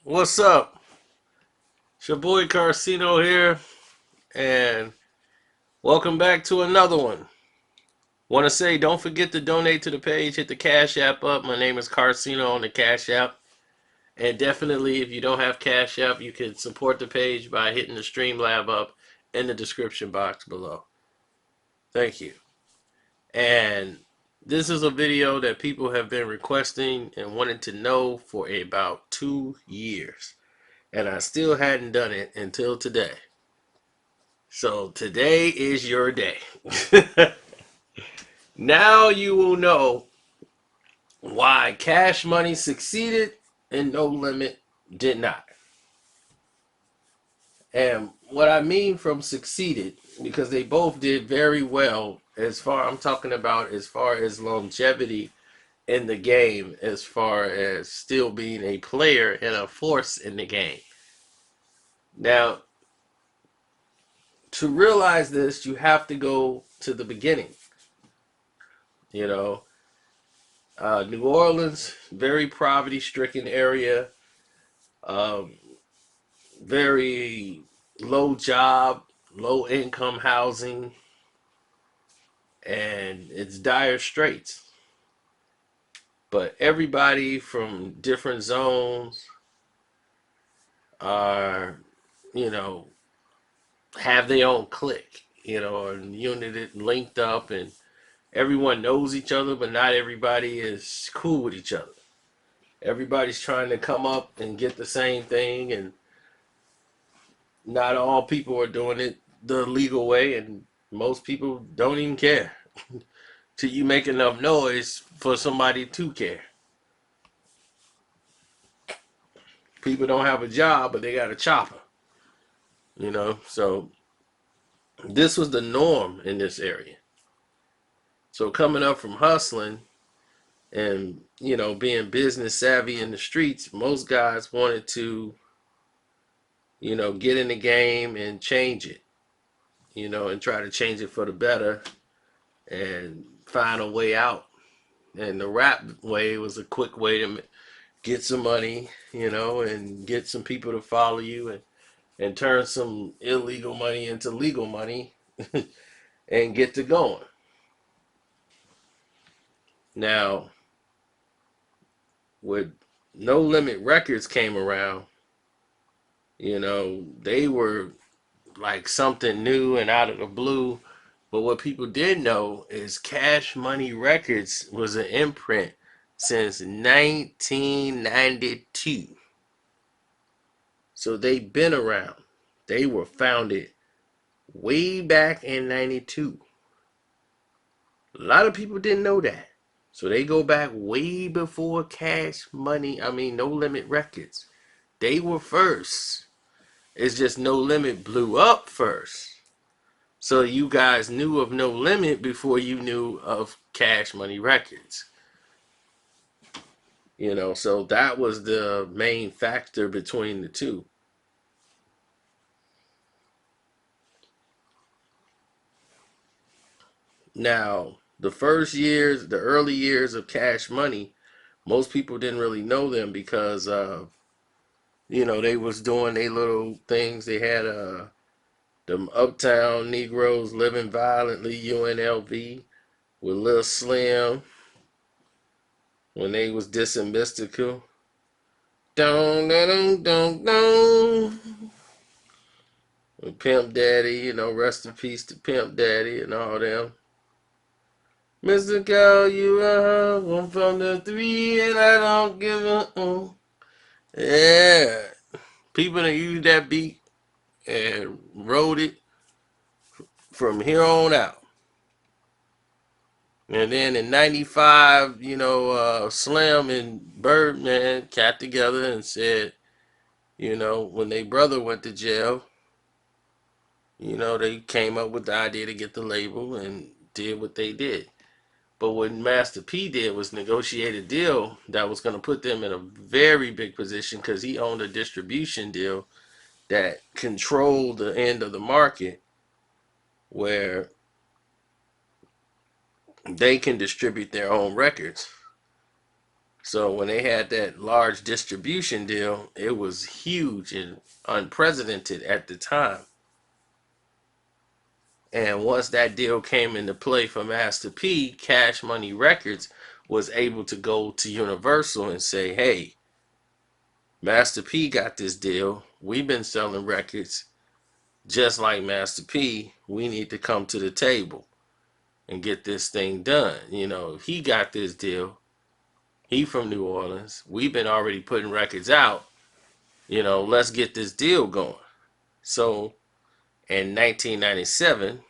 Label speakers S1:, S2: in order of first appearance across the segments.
S1: What's up? It's your boy Carcino here, and welcome back to another one. Want to say, don't forget to donate to the page. Hit the Cash App up. My name is Carcino on the Cash App. And definitely, if you don't have Cash App, you can support the page by hitting the Streamlab up in the description box below. Thank you. And this is a video that people have been requesting and wanting to know for about 2 years. And I still hadn't done it until today. So today is your day. Now you will know why Cash Money succeeded and No Limit did not. And what I mean from succeeded, because they both did very well I'm talking about as far as longevity in the game, as far as still being a player and a force in the game. Now, to realize this, you have to go to the beginning. You know, New Orleans, very poverty-stricken area, um, very low job, low income housing, and it's dire straits. But everybody from different zones are, you know, have their own clique, and unit linked up, and everyone knows each other, but not everybody is cool with each other. Everybody's trying to come up and get the same thing, and not all people are doing it the legal way, and most people don't even care till you make enough noise for somebody to care. People don't have a job, but they got a chopper, So this was the norm in this area. So coming up from hustling and being business savvy in the streets, most guys wanted to get in the game and change it, and try to change it for the better and find a way out. And the rap way was a quick way to get some money, and get some people to follow you, and turn some illegal money into legal money and get to going. Now, when No Limit Records came around, they were like something new and out of the blue. But what people did know is Cash Money Records was an imprint since 1992. So they've been around. They were founded way back in 92. A lot of people didn't know that. So they go back way before No Limit Records. They were first. It's just No Limit blew up first. So you guys knew of No Limit before you knew of Cash Money Records. So that was the main factor between the two. Now, the early years of Cash Money, most people didn't really know them because they was doing their little things. They had them Uptown Negroes Living Violently, UNLV, with Lil Slim when they was dissing Mystical. Dun, dun, dun, dun, dun. With Pimp Daddy, rest in peace to Pimp Daddy and all them. Mystical, you are one from the three, and I don't give a. Yeah. People that use that beat and wrote it from here on out. And then in 95, Slim and Birdman got together and said, when their brother went to jail, they came up with the idea to get the label and did what they did. But what Master P did was negotiate a deal that was going to put them in a very big position because he owned a distribution deal that controlled the end of the market where they can distribute their own records. So when they had that large distribution deal, it was huge and unprecedented at the time. And once that deal came into play for Master P, Cash Money Records was able to go to Universal and say, hey, Master P got this deal. We've been selling records just like Master P. We need to come to the table and get this thing done. You know, he got this deal. He from New Orleans. We've been already putting records out. You know, let's get this deal going. So in 1997,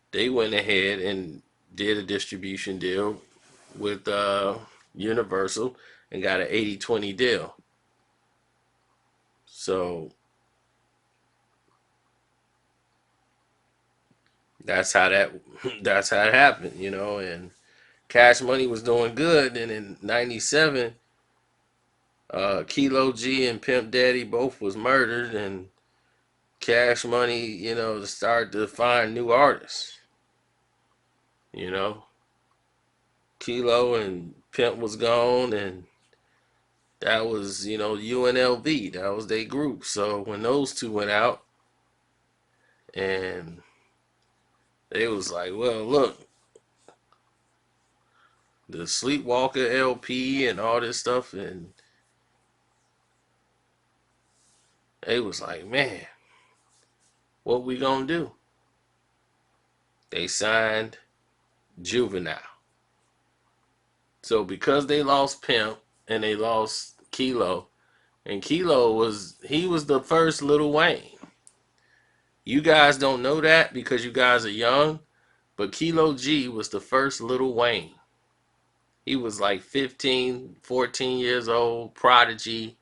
S1: they went ahead and did a distribution deal with Universal and got an 80-20 deal. So that's how that that's how it happened, you know. And Cash Money was doing good, and in '97, Kilo G and Pimp Daddy both was murdered, and Cash Money, you know, started to find new artists. You know, Kilo and Pimp was gone, and that was, you know, UNLV. That was their group. So when those two went out, and they was like, well, look, the Sleepwalker LP and all this stuff, and they was like, man, what we gonna do? They signed Juvenile. So because they lost Pimp and they lost Kilo, and Kilo was the first Lil Wayne. You guys don't know that because you guys are young, but Kilo G was the first Lil Wayne. He was like 15, 14 years old, prodigy,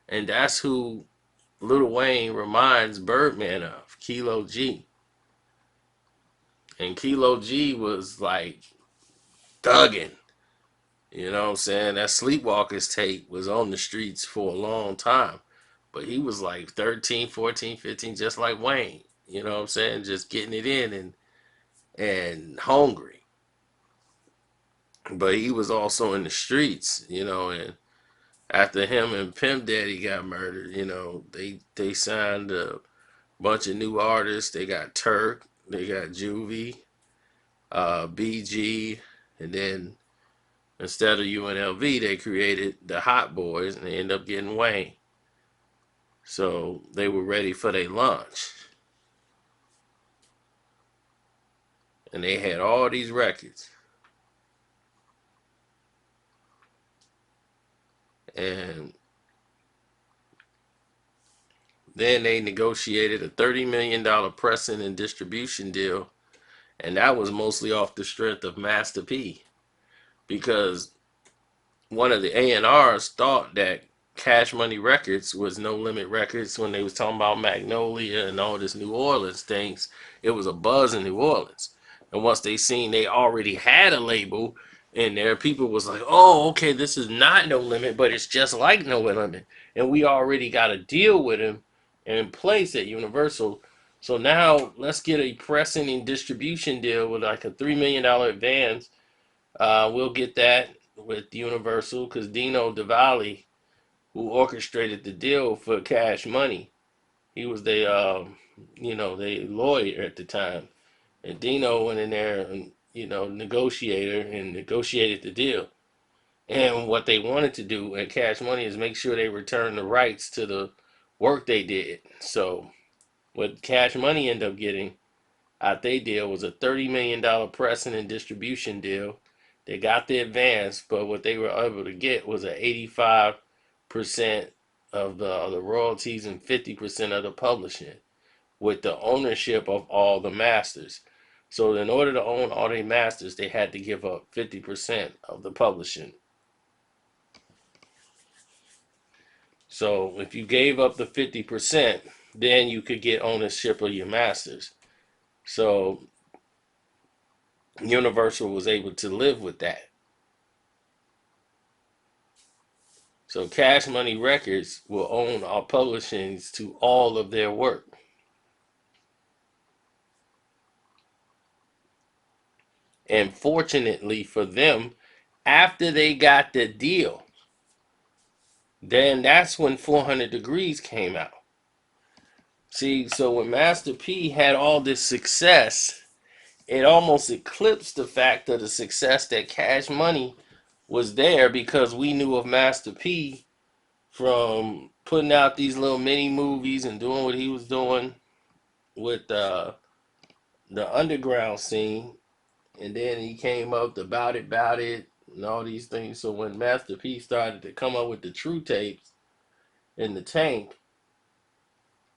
S1: and that's who Lil Wayne reminds Birdman of, Kilo G. And Kilo G was like thugging. You know what I'm saying? That Sleepwalkers tape was on the streets for a long time. But he was like 13, 14, 15, just like Wayne. You know what I'm saying? Just getting it in and hungry. But he was also in the streets, you know, and after him and Pimp Daddy got murdered, you know, they signed a bunch of new artists. They got Turk, they got Juvie, BG, and then instead of UNLV, they created the Hot Boys, and they ended up getting Wayne. So they were ready for their launch. And they had all these records. And then they negotiated a $30 million pressing and distribution deal. And that was mostly off the strength of Master P. Because one of the A&Rs thought that Cash Money Records was No Limit Records when they was talking about Magnolia and all this New Orleans things. It was a buzz in New Orleans. And once they seen they already had a label in there, people was like, oh, okay, this is not No Limit, but it's just like No Limit. And we already got a deal with him in place at Universal. So now let's get a pressing and distribution deal with like a $3 million advance. We'll get that with Universal because Dino DeValley, who orchestrated the deal for Cash Money, he was the the lawyer at the time, and Dino went in there and negotiator and negotiated the deal. And what they wanted to do at Cash Money is make sure they return the rights to the work they did. So what Cash Money ended up getting out they deal was a $30 million pressing and distribution deal. They got the advance, but what they were able to get was a 85% of the royalties and 50% of the publishing with the ownership of all the masters. So in order to own all the masters, they had to give up 50% of the publishing. So if you gave up the 50%, then you could get ownership of your masters. So Universal was able to live with that. So Cash Money Records will own our publishings to all of their work. And fortunately for them, After they got the deal, then that's when 400 Degrees came out. See, so when Master P had all this success, it almost eclipsed the fact of the success that Cash Money was there, because we knew of Master P from putting out these little mini movies and doing what he was doing with the underground scene. And then he came up with Bout It, and all these things. So when Master P started to come up with the True Tapes in the tank,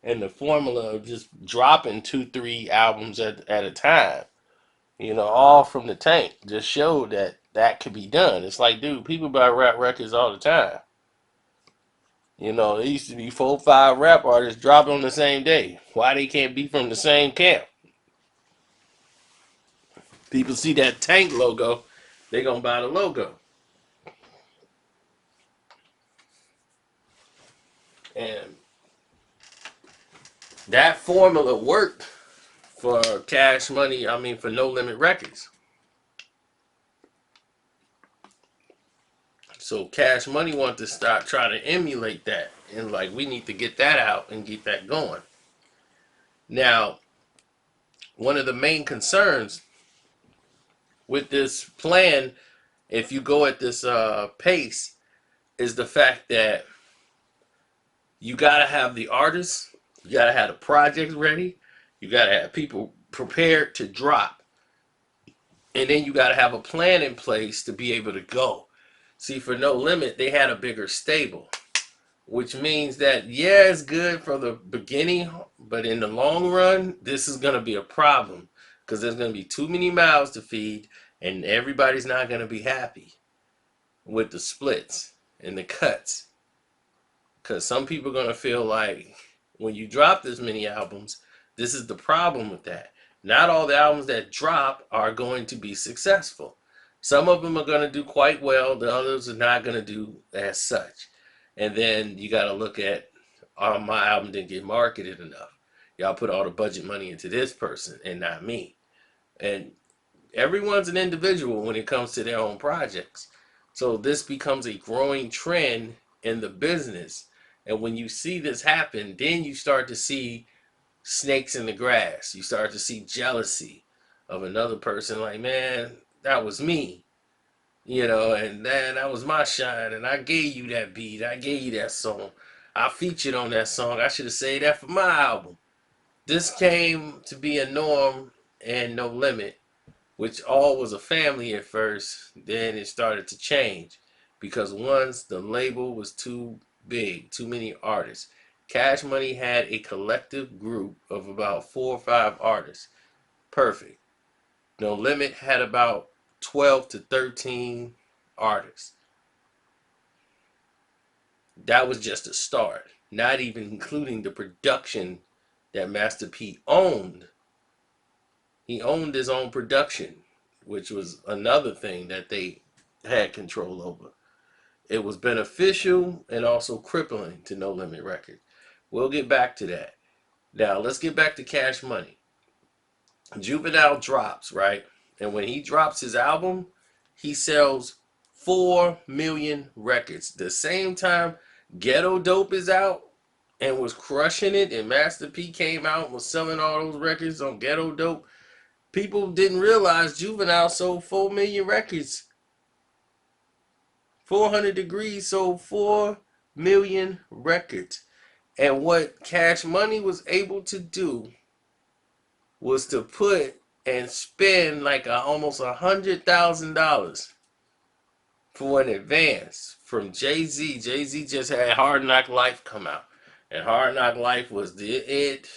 S1: and the formula of just dropping 2, 3 albums at a time, all from the tank, just showed that that could be done. It's like, dude, people buy rap records all the time. There used to be 4, 5 rap artists dropping on the same day. Why they can't be from the same camp? People see that tank logo, they gonna buy the logo. And that formula worked for Cash Money, for No Limit Records. So Cash Money wanted to start trying to emulate that. And like, we need to get that out and get that going. Now, one of the main concerns with this plan, if you go at this pace, is the fact that you got to have the artists, you got to have the projects ready, you got to have people prepared to drop, and then you got to have a plan in place to be able to go. See, for No Limit, they had a bigger stable, which means that, yeah, it's good for the beginning, but in the long run, this is going to be a problem, because there's going to be too many mouths to feed, and everybody's not going to be happy with the splits and the cuts. Because some people are going to feel like, when you drop this many albums, this is the problem with that. Not all the albums that drop are going to be successful. Some of them are going to do quite well. The others are not going to do as such. And then you got to look at, my album didn't get marketed enough. Y'all put all the budget money into this person and not me. And everyone's an individual when it comes to their own projects. So this becomes a growing trend in the business. And when you see this happen, then you start to see snakes in the grass. You start to see jealousy of another person, like, man, that was me. And then that was my shine, and I gave you that beat, I gave you that song, I featured on that song, I should have saved that for my album. This came to be a norm and No Limit, which all was a family at first. Then it started to change, because once the label was too big, too many artists. Cash Money had a collective group of about 4 or 5 artists. Perfect. No Limit had about 12 to 13 artists. That was just a start, not even including the production that Master P owned. He owned his own production, which was another thing that they had control over. It was beneficial and also crippling to No Limit Records. We'll get back to that. Now, let's get back to Cash Money. Juvenile drops, right? And when he drops his album, he sells 4 million records. The same time Ghetto Dope is out and was crushing it, and Master P came out and was selling all those records on Ghetto Dope, people didn't realize Juvenile sold 4 million records. 400 Degrees sold 4 million records. And what Cash Money was able to do was to put and spend like almost $100,000 for an advance from Jay-Z. Jay-Z just had Hard Knock Life come out, and Hard Knock Life was it.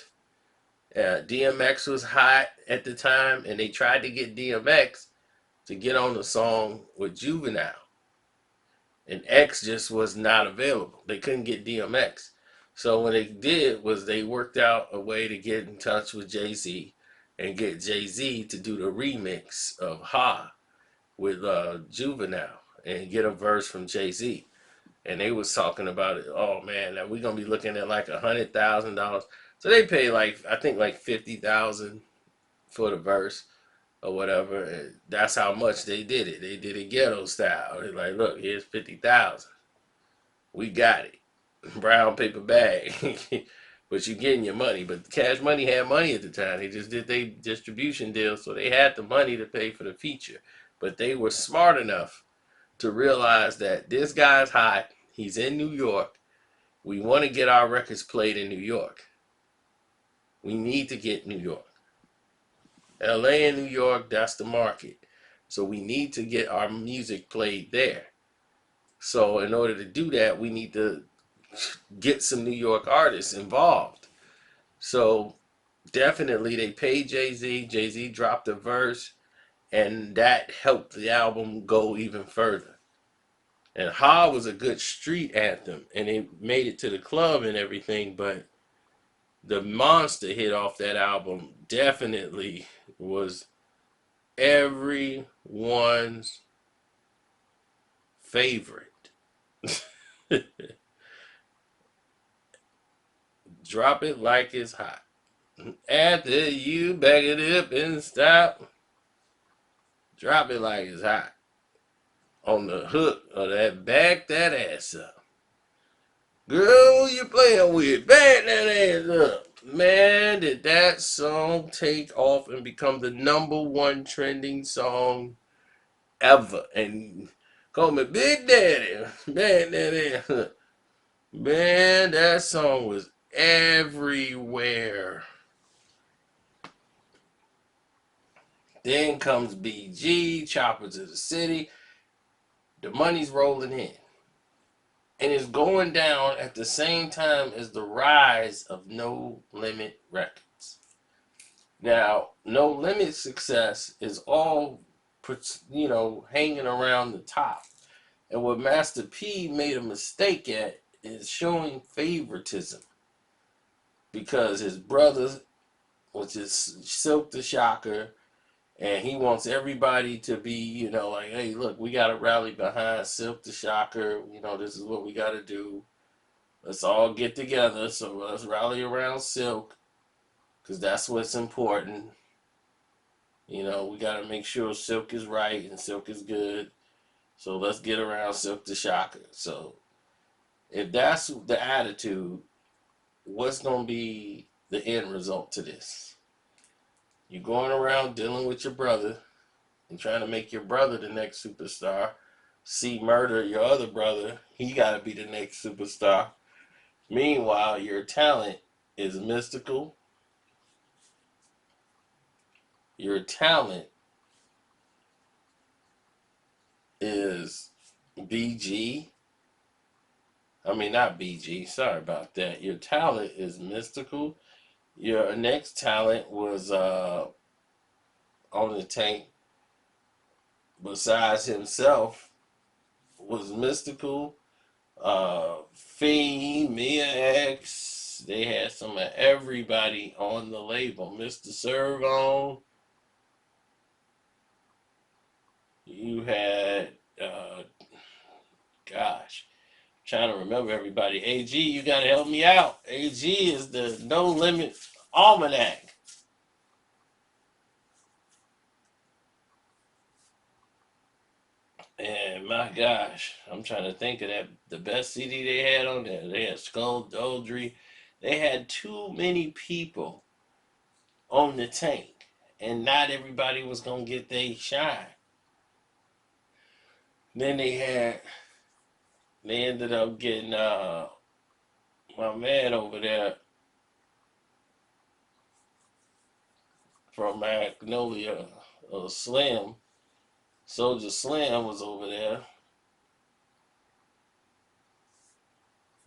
S1: DMX was hot at the time, and they tried to get DMX to get on the song with Juvenile, and X just was not available. They couldn't get DMX. So what they did was they worked out a way to get in touch with Jay-Z and get Jay-Z to do the remix of Ha with Juvenile and get a verse from Jay-Z. And they was talking about it. Oh man, now we're gonna be looking at like $100,000. So they paid I think like $50,000 for the verse. or whatever. And that's how much they did it. They did it ghetto style. They're like, look, here's 50,000. We got it. Brown paper bag. But you getting your money. But Cash Money had money at the time. They just did their distribution deal, so they had the money to pay for the feature. But they were smart enough to realize that this guy's hot. He's in New York. We want to get our records played in New York. We need to get New York. LA and New York, that's the market. So we need to get our music played there. So in order to do that, we need to get some New York artists involved. So definitely they paid Jay-Z. Jay-Z dropped a verse, and that helped the album go even further. And Ha was a good street anthem, and it made it to the club and everything, but the monster hit off that album definitely was everyone's favorite. Drop it like it's hot. After you back it up and stop, drop it like it's hot. On the hook of that, back that ass up. Girl, you playing with, back that ass up. Man, did that song take off and become the #1 trending song ever. And call me Big Daddy. Back that ass up. Man, that song was everywhere. Then comes BG, Chopper to the City. The money's rolling in. And it's going down at the same time as the rise of No Limit Records. Now, No Limit success is all, hanging around the top. And what Master P made a mistake at is showing favoritism. Because his brother, which is Silk the Shocker, and he wants everybody to be, like, hey, look, we got to rally behind Silk the Shocker. This is what we got to do. Let's all get together. So let's rally around Silk because that's what's important. We got to make sure Silk is right and Silk is good. So let's get around Silk the Shocker. So if that's the attitude, what's going to be the end result to this? You're going around dealing with your brother and trying to make your brother the next superstar. See murder your other brother. He got to be the next superstar. Meanwhile, your talent is mystical. Your talent is BG. I mean, not BG. Sorry about that. Your talent is mystical. Your next talent was on the tank. Besides himself, was mystical. Fee, Mia X. They had some of everybody on the label. Mr. Servon. You had, gosh, trying to remember everybody. AG, you got to help me out. AG is the No Limit Almanac. And my gosh, I'm trying to think of the best CD they had on there. They had Skullduggery. They had too many people on the tank, and not everybody was gonna get their shine. Then they ended up getting my man over there from Magnolia, Slim. Soldier Slim was over there.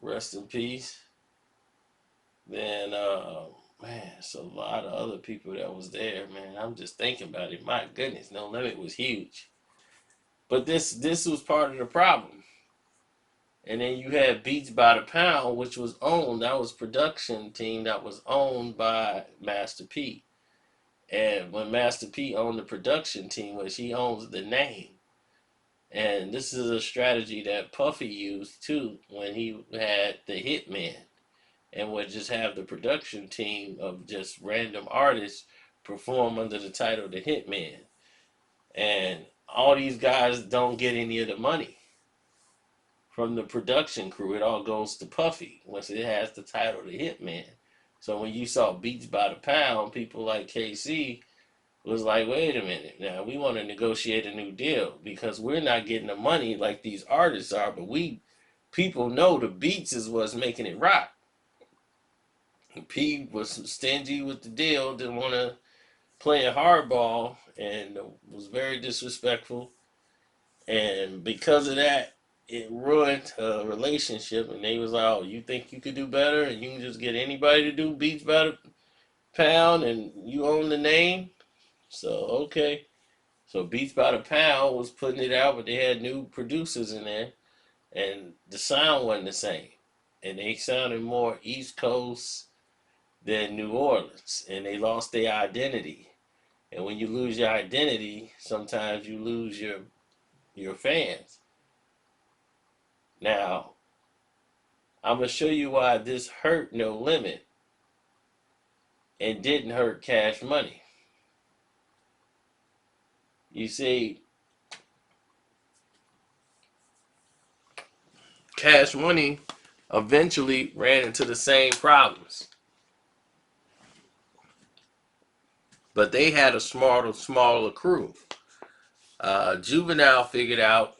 S1: Rest in peace. Then man, it's a lot of other people that was there, man. I'm just thinking about it. My goodness, No Limit was huge. But this was part of the problem. And then you had Beats by the Pound, which was owned. That was production team that was owned by Master P. And when Master P owned the production team, which he owns the name. And this is a strategy that Puffy used too when he had the Hitman and would just have the production team of just random artists perform under the title The Hitman. And all these guys don't get any of the money from the production crew. It all goes to Puffy once it has the title The Hitman. So when you saw Beats by the Pound, people like KC was like, wait a minute, now we want to negotiate a new deal because we're not getting the money like these artists are, but people know the beats is what's making it rock. P was stingy with the deal, didn't want to play hardball, and was very disrespectful. And because of that, it ruined a relationship. And they was like, oh, you think you could do better and you can just get anybody to do Beats by the Pound and you own the name? So, okay. So Beats by the Pound was putting it out, but they had new producers in there, and the sound wasn't the same. And they sounded more East Coast than New Orleans, and they lost their identity. And when you lose your identity, sometimes you lose your fans. Now, I'm gonna show you why this hurt No Limit and didn't hurt Cash Money. You see, Cash Money eventually ran into the same problems, but they had a smaller crew. Juvenile figured out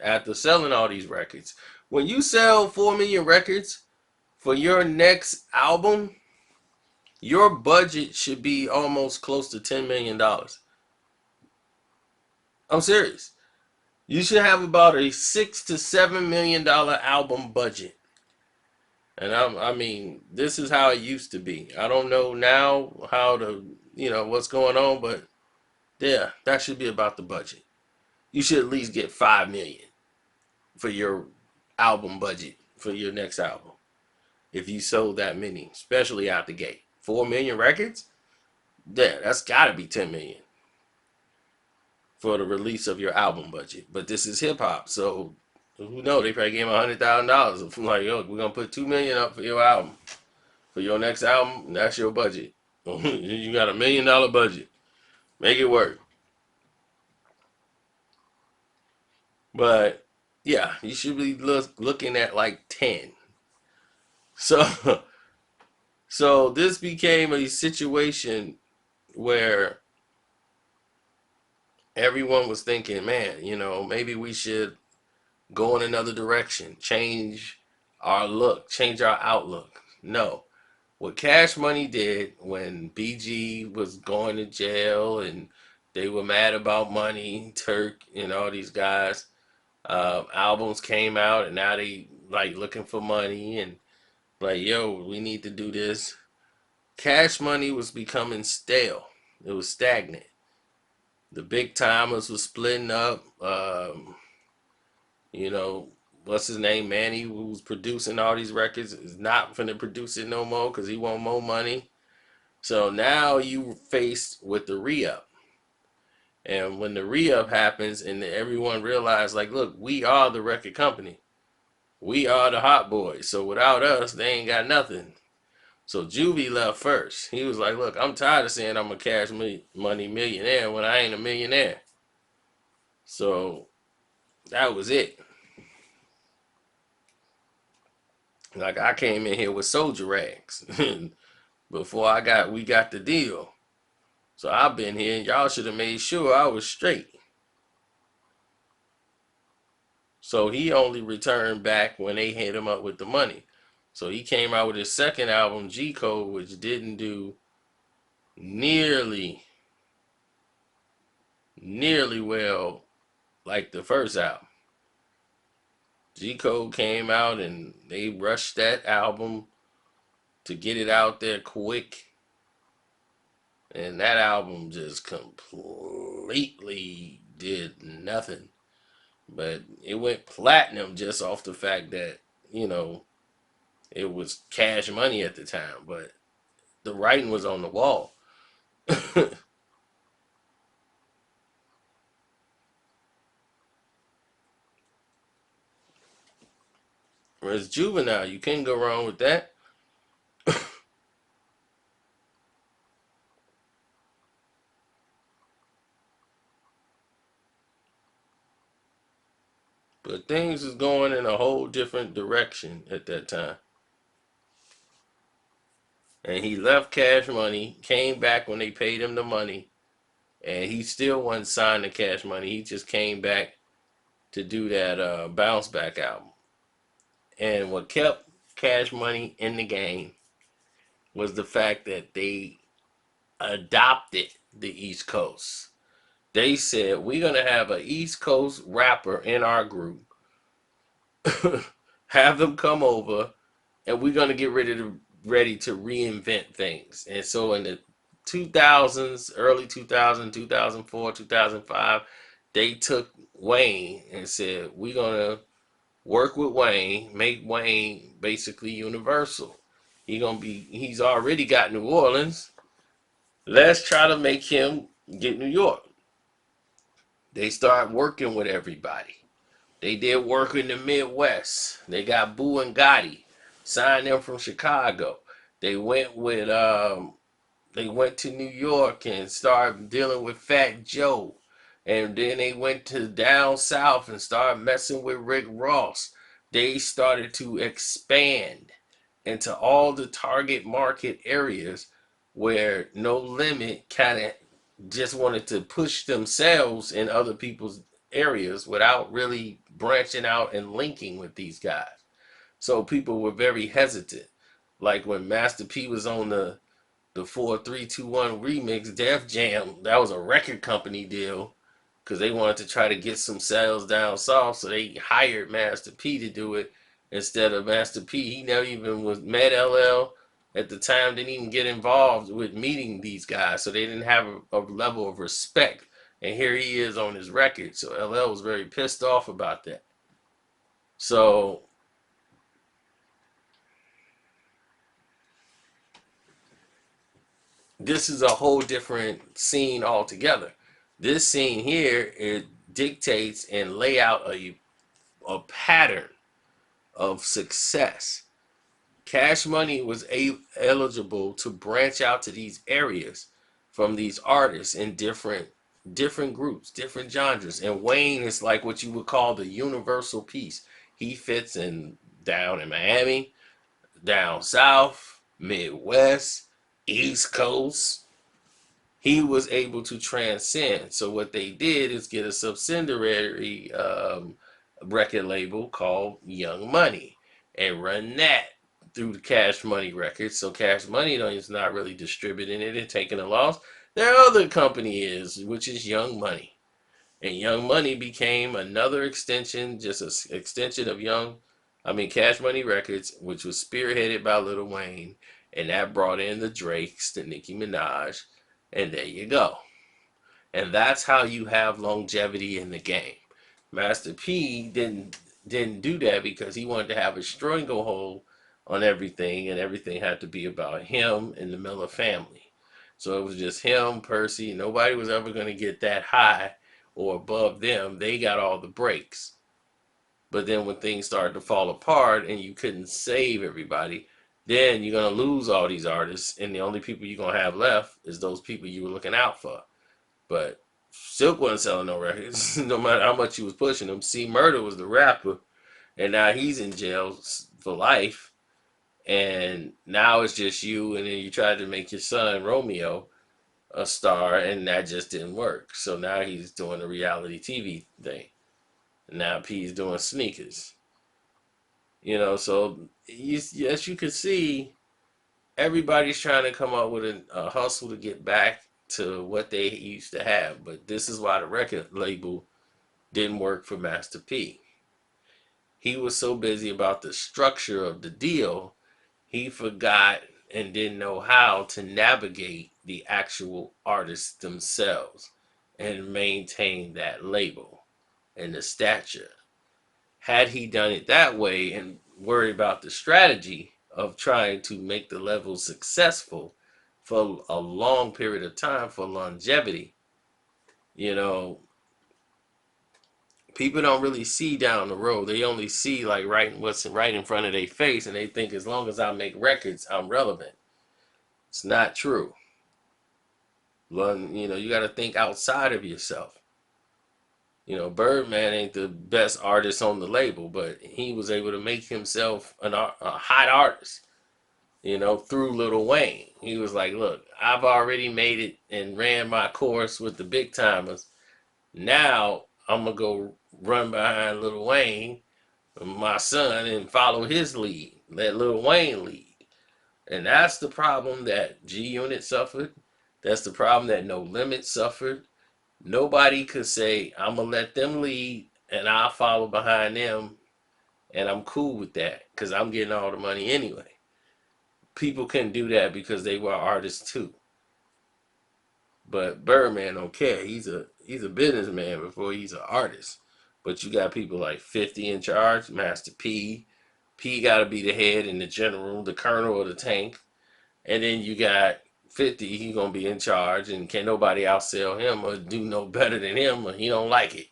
S1: after selling all these records, when you sell 4 million records for your next album, your budget should be almost close to $10 million. I'm serious. You should have about a $6 to $7 million album budget. And I mean, this is how it used to be. I don't know now what's going on, but yeah, that should be about the budget. You should at least get 5 million for your album budget for your next album. If you sold that many, especially out the gate. 4 million records? Yeah, that's gotta be 10 million for the release of your album budget. But this is hip hop, so who knows? They probably gave him $100,000. I'm like, yo, we're gonna put 2 million up for your album. For your next album, that's your budget. You got $1 million budget. Make it work. But yeah, you should be looking at like 10. So so this became a situation where everyone was thinking, man, maybe we should go in another direction, change our look, change our outlook. No. What Cash Money did when BG was going to jail and they were mad about money, Turk and all these guys, albums came out and now they like looking for money and like, yo, we need to do this. Cash Money was becoming stale. It was stagnant. The big timers was splitting up. You know, what's his name? Manny, who's producing all these records, is not finna produce it no more because he want more money. So now you faced with the re-up. And when the re-up happens and everyone realized, like, look, we are the record company. We are the hot boys. So without us, they ain't got nothing. So Juvie left first. He was like, look, I'm tired of saying I'm a cash money millionaire when I ain't a millionaire. So that was it. Like I came in here with soldier rags before we got the deal. So I've been here and y'all should have made sure I was straight. So he only returned back when they hit him up with the money. So he came out with his second album, G Code, which didn't do nearly well like the first album. G Code came out and they rushed that album to get it out there quick. And that album just completely did nothing. But it went platinum just off the fact that, it was Cash Money at the time. But the writing was on the wall. Whereas Juvenile, you can't go wrong with that. things was going in a whole different direction at that time. And he left Cash Money, came back when they paid him the money, and he still wasn't signed to Cash Money. He just came back to do that Bounce Back album. And what kept Cash Money in the game was the fact that they adopted the East Coast. They said, we're going to have an East Coast rapper in our group, have them come over, and we're going to get ready to reinvent things. And so in the 2000s, early 2000, 2004, 2005, they took Wayne and said, we're going to work with Wayne, make Wayne basically universal. He's already got New Orleans. Let's try to make him get New York. They start working with everybody. They did work in the Midwest. They got Boo and Gotti, signed them from Chicago. They went with they went to New York and started dealing with Fat Joe. And then they went to down south and started messing with Rick Ross. They started to expand into all the target market areas where No Limit kind of just wanted to push themselves in other people's areas without really branching out and linking with these guys. So people were very hesitant. Like when Master P was on the 4321 remix Def Jam, that was a record company deal because they wanted to try to get some sales down south, so they hired Master P to do it instead of Master P. He never even was met LL at the time, didn't even get involved with meeting these guys, so they didn't have a level of respect. And here he is on his record, so LL was very pissed off about that. So this is a whole different scene altogether. This scene here, it dictates and lay out a pattern of success. Cash Money was eligible to branch out to these areas from these artists in different groups, different genres. And Wayne is like what you would call the universal piece. He fits in down in Miami, down south, Midwest, East Coast. He was able to transcend. So what they did is get a subsidiary record label called Young Money and run that through the Cash Money records. So Cash Money is not really distributing it and taking a loss. Their other company is, which is Young Money. And Young Money became another extension, just an extension of Cash Money Records, which was spearheaded by Lil Wayne. And that brought in the Drakes, the Nicki Minaj, and there you go. And that's how you have longevity in the game. Master P didn't do that because he wanted to have a stranglehold on everything, and everything had to be about him and the Miller family. So it was just him, Percy. Nobody was ever going to get that high or above them. They got all the breaks. But then when things started to fall apart and you couldn't save everybody, then you're going to lose all these artists, and the only people you're going to have left is those people you were looking out for. But Silk wasn't selling no records, no matter how much he was pushing them. C Murder was the rapper, and now he's in jail for life. And now it's just you, and then you tried to make your son Romeo a star, and that just didn't work. So now he's doing a reality TV thing. And now P's doing sneakers. So as you can see, everybody's trying to come up with a hustle to get back to what they used to have. But this is why the record label didn't work for Master P. He was so busy about the structure of the deal, he forgot and didn't know how to navigate the actual artists themselves and maintain that label and the stature. Had he done it that way and worried about the strategy of trying to make the level successful for a long period of time for longevity, you know, people don't really see down the road. They only see like what's right in front of their face, and they think as long as I make records, I'm relevant. It's not true. You got to think outside of yourself. You know, Birdman ain't the best artist on the label, but he was able to make himself a hot artist, you know, through Lil Wayne. He was like, look, I've already made it and ran my course with the big timers. Now I'm going to go run behind Lil Wayne, my son, and follow his lead. Let Lil Wayne lead. And that's the problem that G Unit suffered. That's the problem that No Limit suffered. Nobody could say, I'm going to let them lead and I'll follow behind them. And I'm cool with that because I'm getting all the money anyway. People couldn't do that because they were artists too. But Birdman don't care. He's a businessman before he's an artist. But you got people like 50 in charge, Master P. P got to be the head and the general, the colonel of the tank. And then you got 50, he gonna be in charge, and can nobody outsell him or do no better than him, or he don't like it.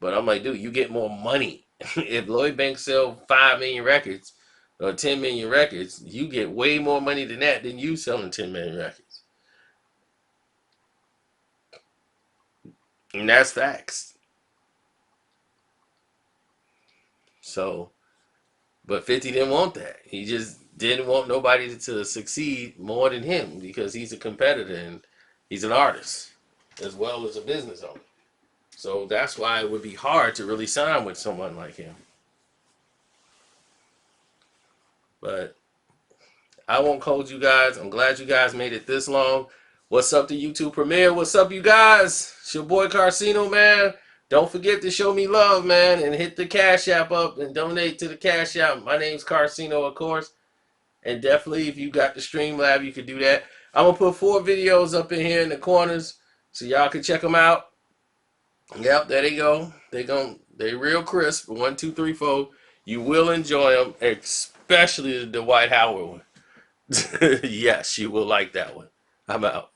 S1: But I'm like, dude, you get more money. If Lloyd Banks sell 5 million records or 10 million records, you get way more money than that than you selling 10 million records. And that's facts. So, but 50 didn't want that. He just didn't want nobody to succeed more than him because he's a competitor and he's an artist as well as a business owner. So that's why it would be hard to really sign with someone like him. But I won't hold you guys. I'm glad you guys made it this long. What's up to YouTube Premiere? What's up, you guys? It's your boy Carcino, man. Don't forget to show me love, man, and hit the Cash App up and donate to the Cash App. My name's Carcino, of course. And definitely, if you got the Streamlab, you could do that. I'm going to put 4 videos up in here in the corners so y'all can check them out. Yep, there they go. They real crisp. 1, 2, 3, 4. You will enjoy them, especially the Dwight Howard one. Yes, you will like that one. I'm out.